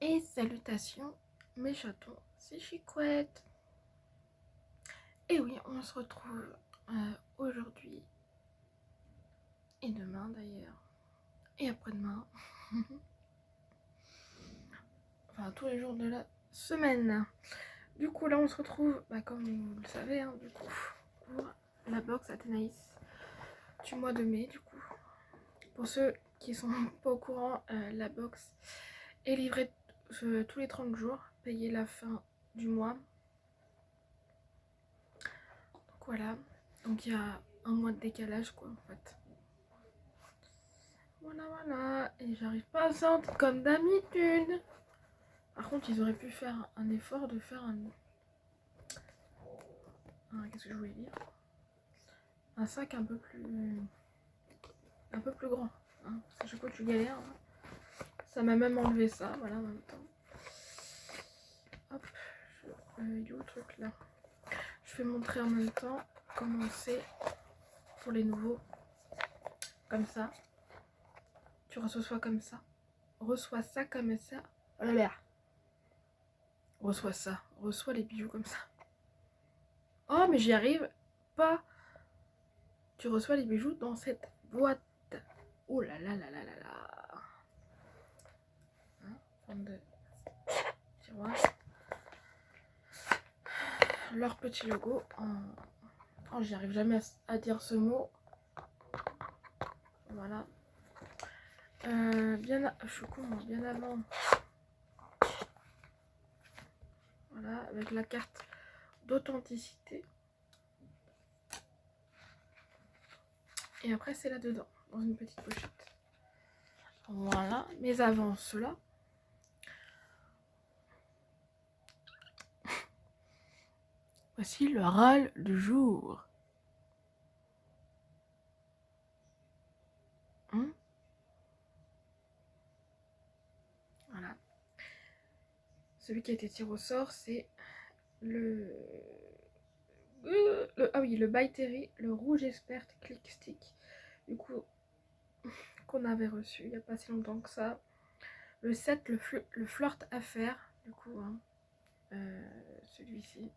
Et salutations mes chatons, c'est Chicouette. Et oui, on se retrouve aujourd'hui et demain d'ailleurs, et après-demain, enfin tous les jours de la semaine. Du coup là on se retrouve, comme vous le savez, hein, du coup, pour la box Athénaïs du mois de mai. Du coup, pour ceux qui sont pas au courant, la box est livrée tous les 30 jours, payée la fin du mois. Donc voilà, donc il y a un mois de décalage quoi en fait. Voilà, et j'arrive pas à sortir comme d'habitude. Par contre ils auraient pu faire un effort de faire qu'est-ce que je voulais dire, un sac un peu plus grand, hein, parce que chaque fois que tu galères, hein. Ça m'a même enlevé ça, voilà, en même temps. Hop, il y a le truc là. Je vais montrer en même temps comment c'est pour les nouveaux. Comme ça. Tu reçois comme ça. Reçois ça comme ça. Oh là là. Reçois ça. Reçois les bijoux comme ça. Oh mais j'y arrive pas. Tu reçois les bijoux dans cette boîte. Oh là là là là là là. Hein, forme de tiroir. Leur petit logo. Oh, j'y arrive jamais à dire ce mot. Voilà. Je suis con, bien avant. Voilà, avec la carte d'authenticité. Et après c'est là dedans, dans une petite pochette. Voilà, mais avant cela, voici le râle du jour. Voilà. Celui qui a été tiré au sort, c'est le By Terry, le rouge expert click stick. Du coup, qu'on avait reçu il n'y a pas si longtemps que ça. Le 7, le flirt affaire, du coup, hein, celui-ci.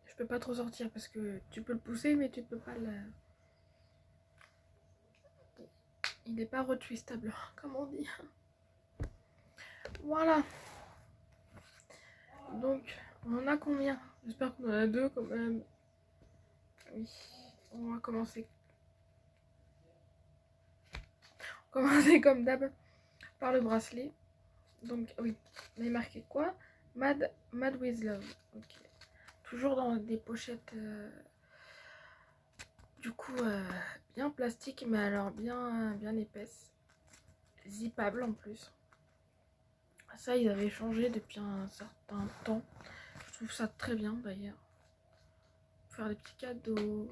Je peux pas trop sortir parce que tu peux le pousser, mais tu peux pas le... Il n'est pas retwistable, comme on dit. Voilà. Donc, on en a combien? J'espère qu'on en a deux quand même. Oui, on va commencer. Commencer comme d'hab par le bracelet. Donc, oui, on est marqué quoi? Mad with Love. Ok. Toujours dans des pochettes, du coup, bien plastique, mais alors bien épaisse. Zippable en plus. Ça, ils avaient changé depuis un certain temps. Je trouve ça très bien d'ailleurs. Faire des petits cadeaux,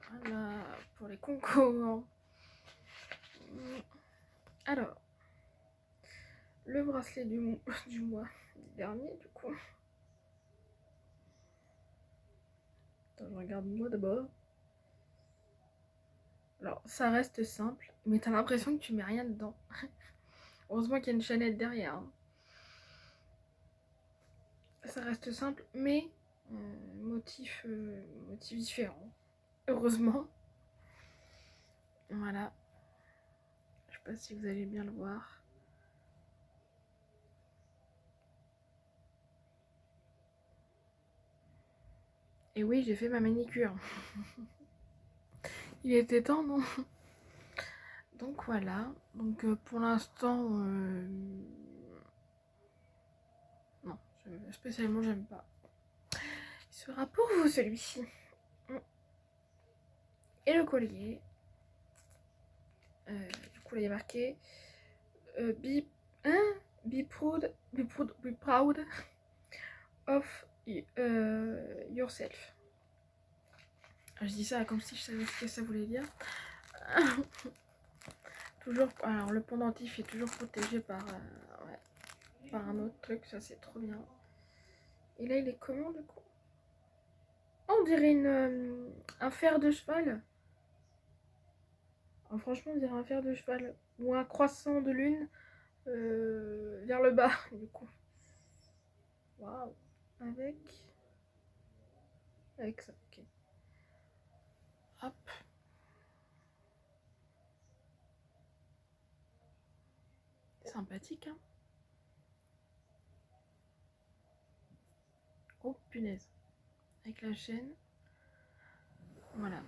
voilà, pour les concours. Alors, le bracelet du mois dernier, du coup. Attends, je regarde moi d'abord. Alors, ça reste simple, mais t'as l'impression que tu mets rien dedans. Heureusement qu'il y a une chaînette derrière, hein. Ça reste simple, mais motif différent. Heureusement. Voilà. Je sais pas si vous allez bien le voir. Et oui, j'ai fait ma manicure. Il était temps, non? Donc voilà. Donc pour l'instant, non, spécialement j'aime pas. Il sera pour vous celui-ci. Et le collier. Du coup là il y a marqué be proud of yourself. Je dis ça comme si je savais ce que ça voulait dire. Toujours, alors le pendentif est toujours protégé par ouais, par un autre truc, ça c'est trop bien. Et là il est comment du coup? Oh, on dirait un fer de cheval. Oh, franchement on dirait un fer de cheval. Ou un croissant de lune vers le bas du coup. Waouh. Avec ça, ok. Hop. Sympathique, hein. Oh, punaise. Avec la chaîne. Voilà.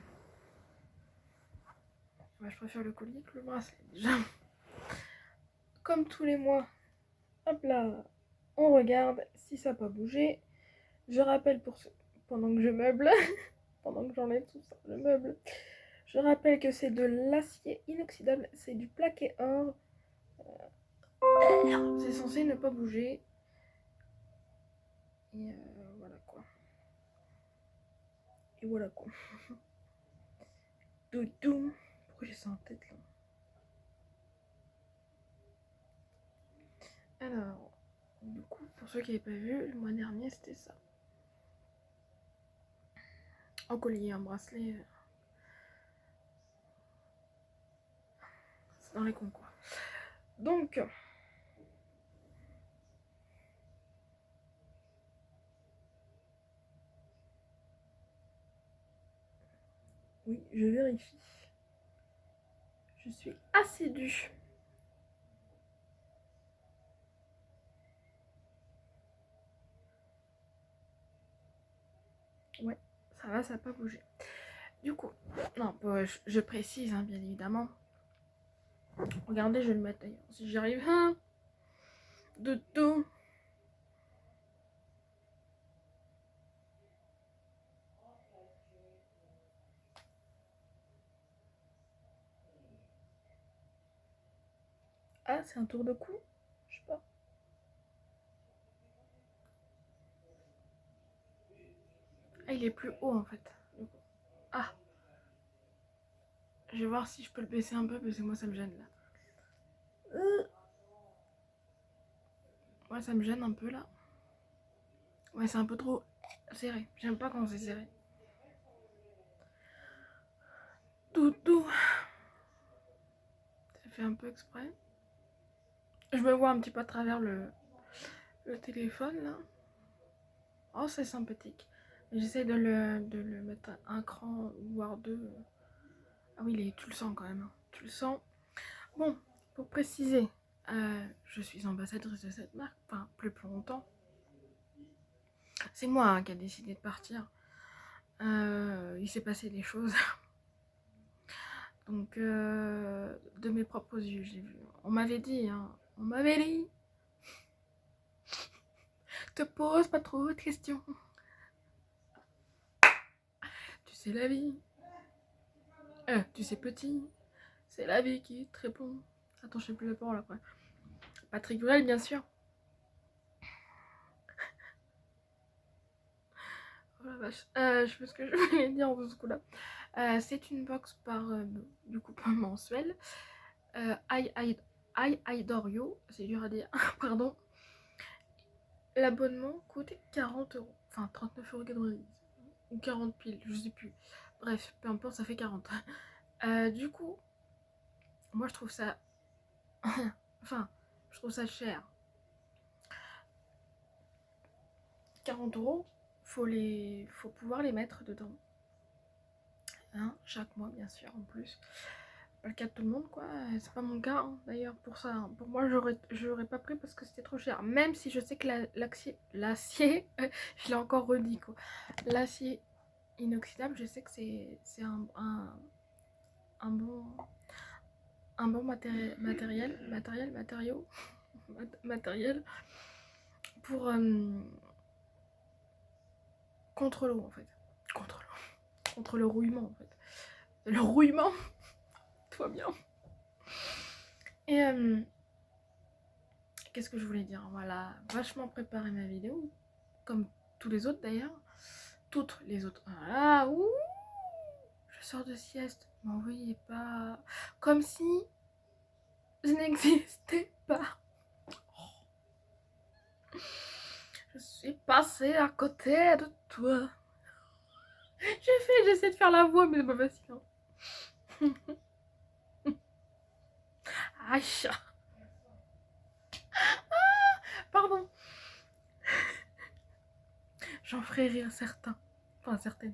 Bah, je préfère le collier que le bracelet, déjà. Comme tous les mois. Hop là. On regarde si ça n'a pas bougé. Je rappelle pour ceux... pendant que je meuble, pendant que j'enlève tout ça, le meuble. Je rappelle que c'est de l'acier inoxydable. C'est du plaqué or. C'est censé ne pas bouger. Et voilà quoi. Et voilà quoi. Doudou. Pourquoi j'ai ça en tête là? Alors, du coup, pour ceux qui n'avaient pas vu, le mois dernier c'était ça. Un collier, un bracelet. C'est dans les cons quoi. Donc, oui, je vérifie. Je suis assidue. Ouais, ça va, ça n'a pas bougé. Du coup, non, bah, je précise, hein, bien évidemment. Regardez, je vais le mettre d'ailleurs. Si j'y arrive, hein, de tout. Ah, c'est un tour de cou? Je sais pas. Ah, il est plus haut en fait. Ah, je vais voir si je peux le baisser un peu parce que moi ça me gêne là. Ouais, ça me gêne un peu là. Ouais, c'est un peu trop serré. J'aime pas quand c'est serré. Tout. Ça fait un peu exprès. Je me vois un petit peu à travers le téléphone là. Oh, c'est sympathique. J'essaie de le mettre un cran, voire deux. Ah oui, tu le sens quand même. Tu le sens. Bon, pour préciser, je suis ambassadrice de cette marque. Enfin, plus pour longtemps. C'est moi hein, qui a décidé de partir. Il s'est passé des choses. Donc, de mes propres yeux, j'ai vu. On m'avait dit, hein. On m'avait dit. Te pose pas trop de questions. Tu sais la vie. Tu sais petit. C'est la vie qui te répond. Attends, je sais plus la parole après. Patrick Bruel, bien sûr. Oh la vache. Je sais pas ce que je voulais dire en ce coup-là. C'est une box par du coup mensuel. I adore you. C'est dur à dire. Pardon. L'abonnement coûte 40 euros. Enfin, 39,90 €. Ou 40 piles, je sais plus. Bref, peu importe, ça fait 40. Du coup, moi je trouve ça. Enfin, je trouve ça cher. 40 euros, faut pouvoir les mettre dedans. Hein, chaque mois, bien sûr, en plus. Pas le cas de tout le monde, quoi. C'est pas mon cas, hein, d'ailleurs, pour ça. Hein. Pour moi, j'aurais pas pris parce que c'était trop cher. Même si je sais que l'acier, je l'ai encore redit, quoi. L'acier inoxydable, je sais que c'est un bon matériel pour contre l'eau en fait, contre le rouillement en fait, le rouillement, tout va bien. Et qu'est-ce que je voulais dire? Voilà, vachement préparé ma vidéo, comme tous les autres d'ailleurs, toutes les autres. Voilà, ouh, je sors de sieste, m'envoyez pas, comme si je n'existais pas. suis passée à côté de toi. J'essaie de faire la voix, mais c'est pas facile. Hein. Aïcha. Pardon. J'en ferai rire certains. Enfin, certaines.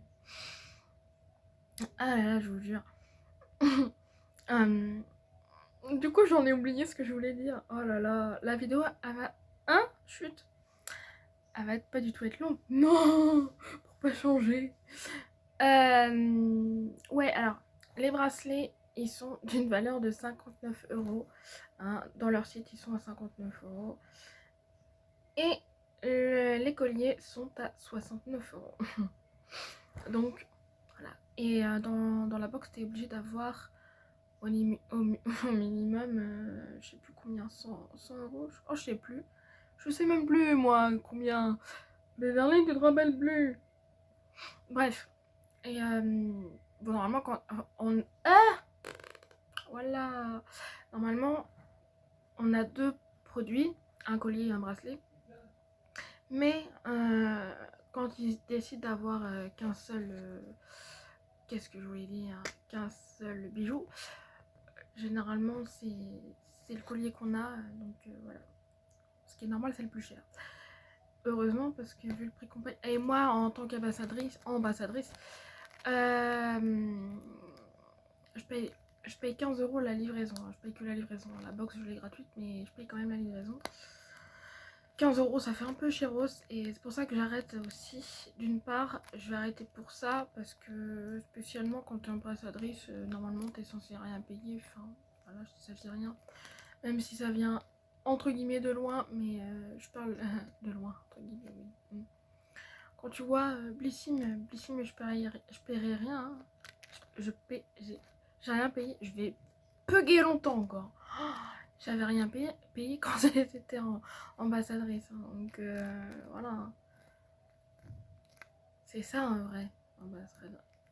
Ah là là, je vous jure. Du coup, j'en ai oublié ce que je voulais dire. Oh là là, la vidéo, elle va... Hein? Chut. Elle va pas du tout être longue. Non, pour pas changer. Ouais, alors, les bracelets, ils sont d'une valeur de 59 €. Hein. Dans leur site, ils sont à 59 €. Et les colliers sont à 69 €. Donc, voilà. Et dans la box, t'es obligé d'avoir au minimum, je sais plus combien, 100 €. Oh, je sais plus. Je sais même plus, moi, combien. Mais Verline, tu te rappelles plus. Bref. Et bon, normalement, quand on... Ah, voilà. Normalement, on a 2 produits, un collier et un bracelet. Mais quand ils décident d'avoir qu'un seul... qu'est-ce que je voulais dire, qu'un seul bijou, généralement, c'est le collier qu'on a. Donc voilà. Ce qui est normal, c'est le plus cher. Heureusement, parce que vu le prix qu'on paye... Et moi, en tant qu'ambassadrice, je paye 15 € la livraison. Je paye que la livraison. La box, je l'ai gratuite, mais je paye quand même la livraison. 15 € ça fait un peu chéros et c'est pour ça que j'arrête aussi. D'une part, je vais arrêter pour ça parce que spécialement quand tu es ambassadrice, normalement tu es censé rien payer. Enfin, voilà, ça je dis rien. Même si ça vient entre guillemets de loin, mais je parle de loin, entre guillemets, oui. Quand tu vois Blissim, je paierai rien. Hein. J'ai rien payé, je vais pugger longtemps encore. Oh, j'avais rien payé quand j'étais ambassadrice. Hein. Donc voilà. C'est ça un vrai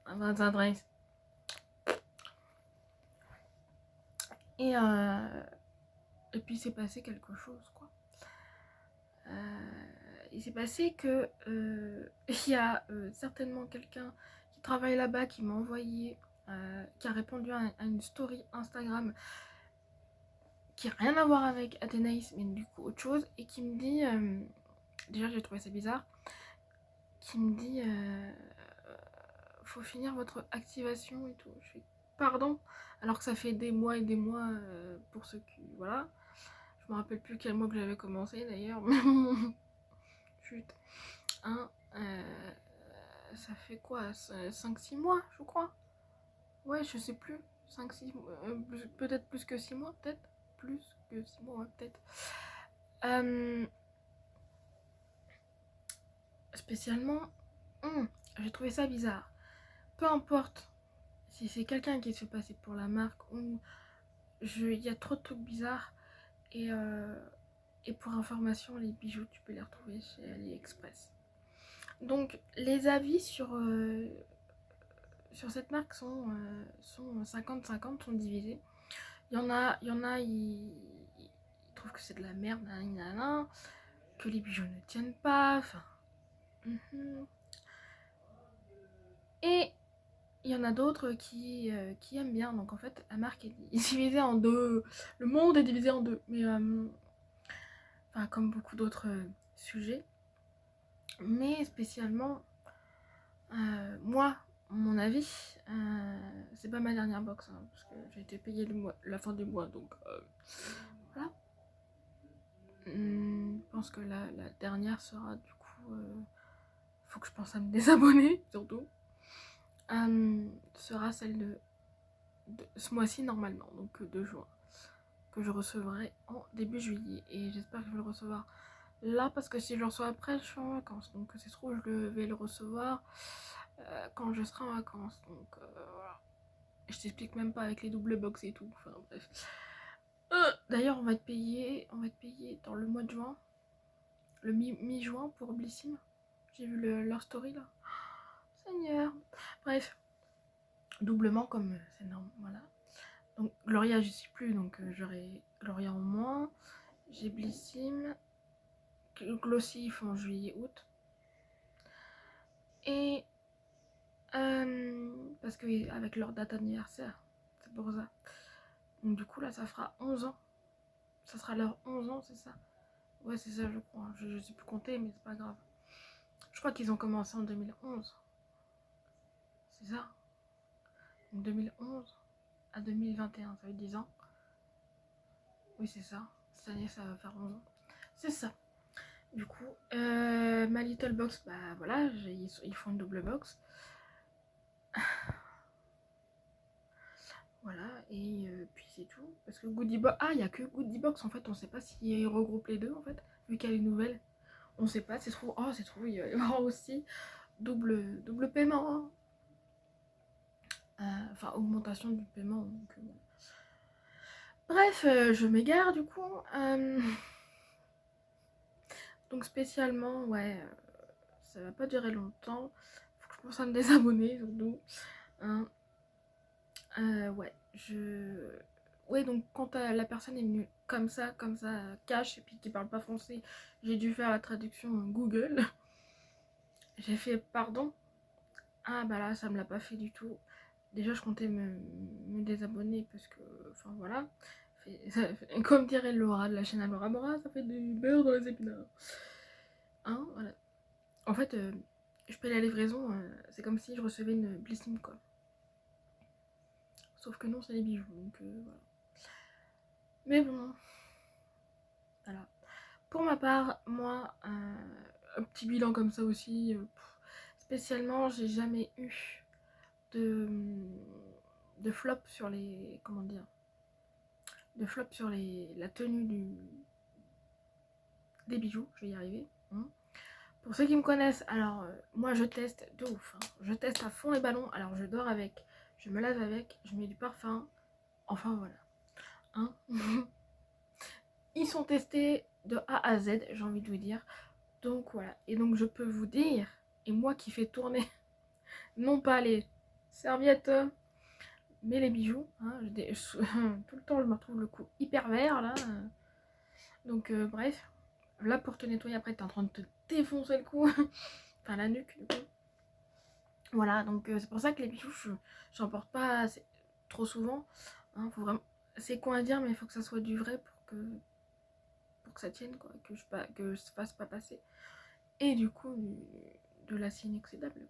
ambassadrice. Et puis c'est passé quelque chose quoi. Il s'est passé que il y a certainement quelqu'un qui travaille là-bas qui m'a envoyé, qui a répondu à une story Instagram qui n'a rien à voir avec Athénaïs, mais du coup autre chose, et qui me dit, déjà j'ai trouvé ça bizarre, qui me dit faut finir votre activation et tout. Je fais pardon, alors que ça fait des mois et des mois pour ceux qui... Voilà. Je me rappelle plus quel mois que j'avais commencé d'ailleurs. Chut. Hein, ça fait quoi 5-6 mois je crois. Ouais, je sais plus. 5-6 mois. Peut-être plus que 6 mois, peut-être. Plus que 6 mois, ouais, peut-être. Spécialement, j'ai trouvé ça bizarre. Peu importe si c'est quelqu'un qui se fait passer pour la marque ou il y a trop de trucs bizarres. Et pour information, les bijoux, tu peux les retrouver chez AliExpress. Donc, les avis sur cette marque sont 50-50, sont divisés. Il y en a, ils trouvent que c'est de la merde, que les bijoux ne tiennent pas, enfin... Et il y en a d'autres qui aiment bien. Donc en fait, la marque est divisée en deux. Le monde est divisé en deux. Mais enfin, comme beaucoup d'autres sujets. Mais spécialement, moi, mon avis, c'est pas ma dernière box. Hein, parce que j'ai été payée la fin du mois. Donc voilà. Je pense que la dernière sera du coup... faut que je pense à me désabonner surtout. Sera celle de ce mois-ci normalement, donc de juin, que je recevrai en début juillet. Et j'espère que je vais le recevoir là, parce que si je le reçois après, je suis en vacances. Donc c'est trop, je vais le recevoir quand je serai en vacances. Donc voilà. Je t'explique même pas avec les doubles box et tout. Enfin bref. D'ailleurs, on va être payé dans le mois de juin, le mi-juin pour Blissim. J'ai vu leur story là. Oh, Seigneur. Bref. Doublement comme c'est normal, voilà. Donc Gloria, je sais plus, donc j'aurai Gloria en moins. J'ai Blissim. glossy, ils font juillet-août. Et parce que avec leur date anniversaire, c'est pour ça. Donc du coup là ça fera 11 ans. Ça sera leur 11 ans, c'est ça? Ouais, c'est ça, je crois. Je sais plus compter, mais c'est pas grave. Je crois qu'ils ont commencé en 2011. C'est ça? Donc 2011 à 2021, ça fait 10 ans. Oui, c'est ça. Cette année, ça va faire 11 ans. C'est ça. Du coup, ma little box, bah voilà, ils font une double box. Voilà, et puis c'est tout. Parce que Goodie Box, ah, il n'y a que Goodie Box en fait, on sait pas s'ils regroupent les deux en fait, vu qu'elle est nouvelle. On sait pas, c'est trop. Oh, c'est trop, il va y avoir aussi double paiement. Enfin, augmentation du paiement. Donc, bref, je m'égare du coup. Donc spécialement, ouais, ça va pas durer longtemps. Faut que je pense à me désabonner surtout. Hein. Ouais, ouais, donc quand la personne est venue comme ça, cash, et puis qui parle pas français, j'ai dû faire la traduction Google. J'ai fait pardon. Ah bah là, ça me l'a pas fait du tout. Déjà, je comptais me désabonner parce que, enfin voilà. Comme dirait Laura de la chaîne Laura Mora, ça fait du beurre dans les épinards. Hein, voilà. En fait, je paye la livraison, c'est comme si je recevais une blessing quoi. Sauf que non, c'est des bijoux, donc voilà. Mais bon, voilà. Pour ma part, moi, un petit bilan comme ça aussi, spécialement, j'ai jamais eu de flop sur les, comment dire, de flop sur la tenue des bijoux, je vais y arriver. Hein. Pour ceux qui me connaissent, alors moi je teste de ouf, hein. Je teste à fond les ballons, alors je dors avec, je me lave avec, je mets du parfum, enfin voilà. Hein. Ils sont testés de A à Z, j'ai envie de vous dire. Donc voilà, et donc je peux vous dire, et moi qui fais tourner, non pas les serviettes, mais les bijoux, hein, tout le temps je me retrouve le cou hyper vert là. Donc bref, là pour te nettoyer après t'es en train de te défoncer le cou, enfin la nuque du coup. Voilà, donc c'est pour ça que les bijoux j'en porte pas trop souvent. Hein, faut vraiment... C'est con à dire, mais il faut que ça soit du vrai pour que ça tienne, quoi, que je fasse pas passer. Et du coup, de l'acier inoxydable.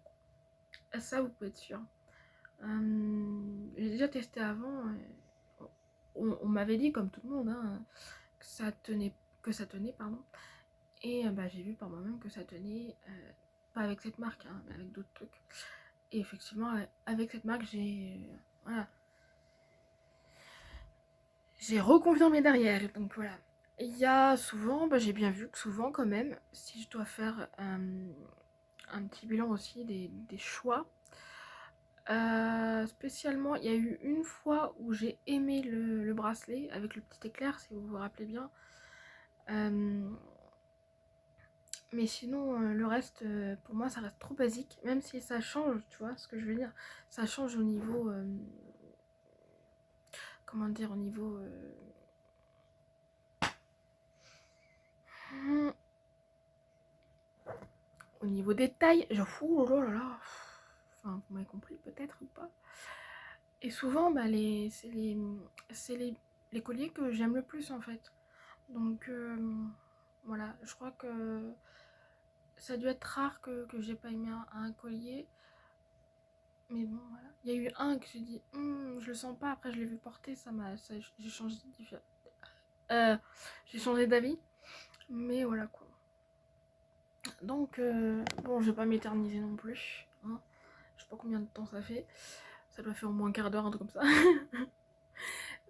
Ça, vous pouvez être sûr. J'ai déjà testé avant. On m'avait dit, comme tout le monde, hein, que ça tenait, pardon. Et bah, j'ai vu par moi-même que ça tenait, pas avec cette marque, hein, mais avec d'autres trucs. Et effectivement, avec cette marque, voilà, j'ai reconfirmé derrière. Donc voilà. Il y a souvent, bah, j'ai bien vu que souvent quand même, si je dois faire un petit bilan aussi des choix, spécialement, il y a eu une fois où j'ai aimé le bracelet avec le petit éclair, si vous vous rappelez bien. Mais sinon, le reste, pour moi, ça reste trop basique. Même si ça change, tu vois ce que je veux dire. Ça change au niveau... comment dire, au niveau... au niveau des tailles. Genre, ouh là là. Enfin, vous m'avez compris peut-être ou pas. Et souvent, bah, c'est les colliers que j'aime le plus en fait. Donc voilà, je crois que ça a dû être rare que j'ai pas aimé un collier. Mais bon, voilà. Il y a eu un que j'ai dit, je le sens pas. Après, je l'ai vu porter, j'ai changé d'avis. Mais voilà quoi. Donc, bon, je vais pas m'éterniser non plus. Hein. Je sais pas combien de temps ça fait. Ça doit faire au moins un quart d'heure, un truc comme ça.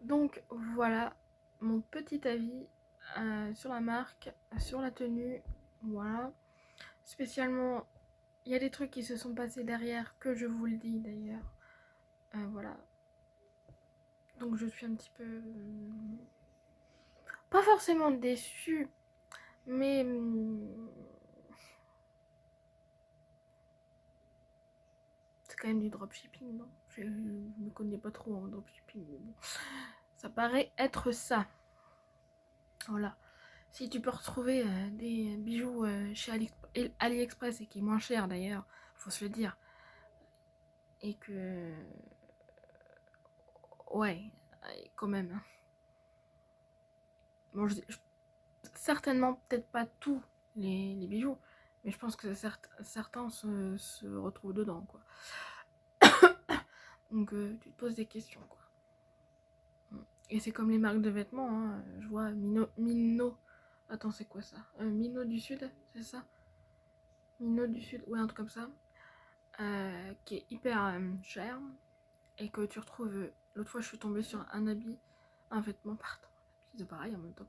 Donc voilà mon petit avis sur la marque, sur la tenue. Voilà. Spécialement, il y a des trucs qui se sont passés derrière que je vous le dis d'ailleurs. Voilà. Donc je suis un petit peu... pas forcément déçue, mais... c'est quand même du dropshipping, non? Je ne connais pas trop en dropshipping, mais bon. Ça paraît être ça. Voilà. Si tu peux retrouver des bijoux chez AliExpress et qui est moins cher d'ailleurs, faut se le dire, et que... Ouais, quand même. Hein. Bon, certainement peut-être pas tous les bijoux, mais je pense que certains se retrouvent dedans, quoi. Donc tu te poses des questions, quoi. Et c'est comme les marques de vêtements, hein. Je vois Mino. Attends, c'est quoi ça? Mino du Sud, c'est ça? Mino du Sud, ouais, un truc comme ça. Qui est hyper cher. Et que tu retrouves. L'autre fois, je suis tombée sur un habit, un vêtement, pardon, c'est pareil en même temps.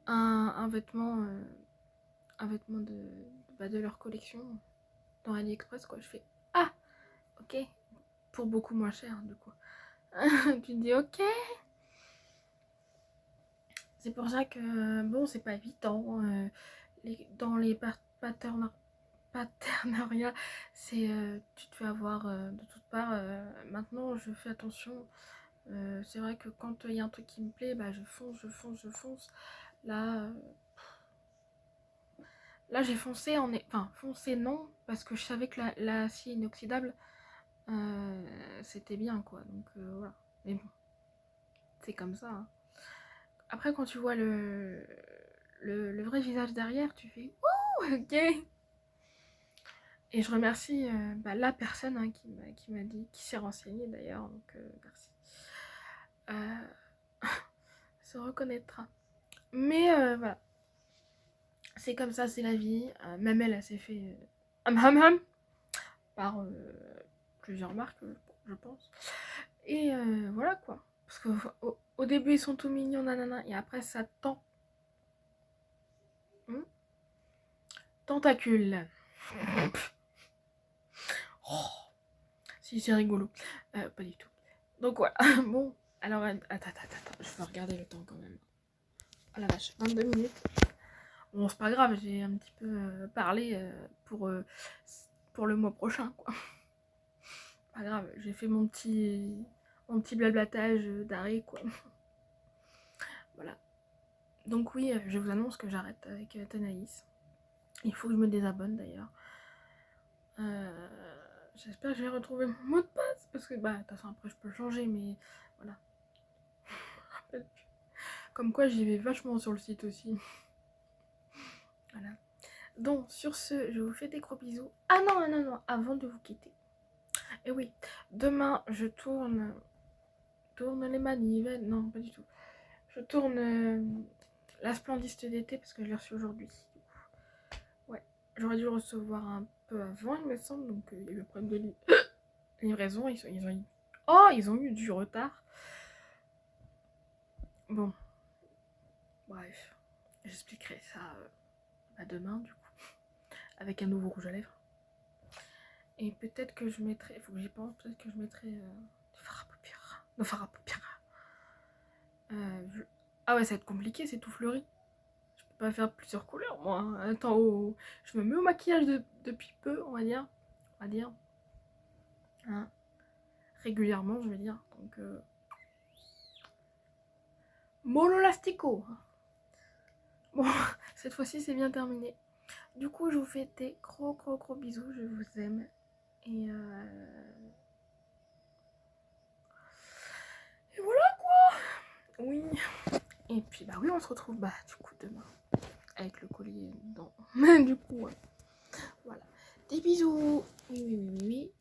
Un vêtement de leur collection dans AliExpress, quoi. Je fais ah, ok, pour beaucoup moins cher, du coup. Tu te dis ok. C'est pour ça que bon, c'est pas évident. Dans les partenariats, c'est tu te fais avoir de toutes parts. Maintenant, je fais attention. C'est vrai que quand il y a un truc qui me plaît, bah je fonce. Là, là j'ai foncé enfin foncé non, parce que je savais que l'acier inoxydable c'était bien, quoi. Donc voilà. Mais bon, c'est comme ça. Hein. Après, quand tu vois le vrai visage derrière, tu fais ouh, ok. Et je remercie la personne hein, qui m'a dit, qui s'est renseignée d'ailleurs, donc merci. Se reconnaîtra. Mais voilà, c'est comme ça, c'est la vie. Même elle s'est fait par plusieurs marques, je pense. Et voilà quoi. Parce qu'au début ils sont tout mignons, nanana, et après ça tend. Tentacule. Oh, si c'est rigolo. Pas du tout. Donc voilà. Bon, alors attends, je vais regarder le temps quand même. Oh la vache, 22 minutes. Bon, c'est pas grave, j'ai un petit peu parlé pour le mois prochain, quoi. Pas grave, j'ai fait mon petit blablatage d'arrêt, quoi. Voilà. Donc oui, je vous annonce que j'arrête avec Tanaïs. Il faut que je me désabonne d'ailleurs. J'espère que je vais retrouver mon mot de passe, parce que bah de toute façon après je peux le changer, mais voilà. Comme quoi j'y vais vachement sur le site aussi. Voilà. Donc sur ce, je vous fais des gros bisous. Ah non, avant de vous quitter. Et oui, demain je tourne les manivelles. Non, pas du tout. Je tourne la Splendiste d'été parce que je l'ai reçue aujourd'hui. Ouais, j'aurais dû le recevoir un peu avant, il me semble. Donc il y a eu le problème de livraison. Ils ont eu du retard. Bon, bref, j'expliquerai ça demain du coup, avec un nouveau rouge à lèvres. Et peut-être que je mettrai, il faut que j'y pense, peut-être que je mettrai du fard à paupières. Non, fard à paupières. Ah ouais, ça va être compliqué, c'est tout fleuri. Je peux pas faire plusieurs couleurs, moi. Hein. Attends, je me mets au maquillage depuis peu, on va dire. Hein. Régulièrement, je veux dire. Donc, monolastico. Bon, cette fois-ci, c'est bien terminé. Du coup, je vous fais des gros bisous. Je vous aime. Et voilà quoi. Oui. Et puis bah oui, on se retrouve du coup demain avec le collier dedans. Du coup, ouais. Voilà. Des bisous. Oui.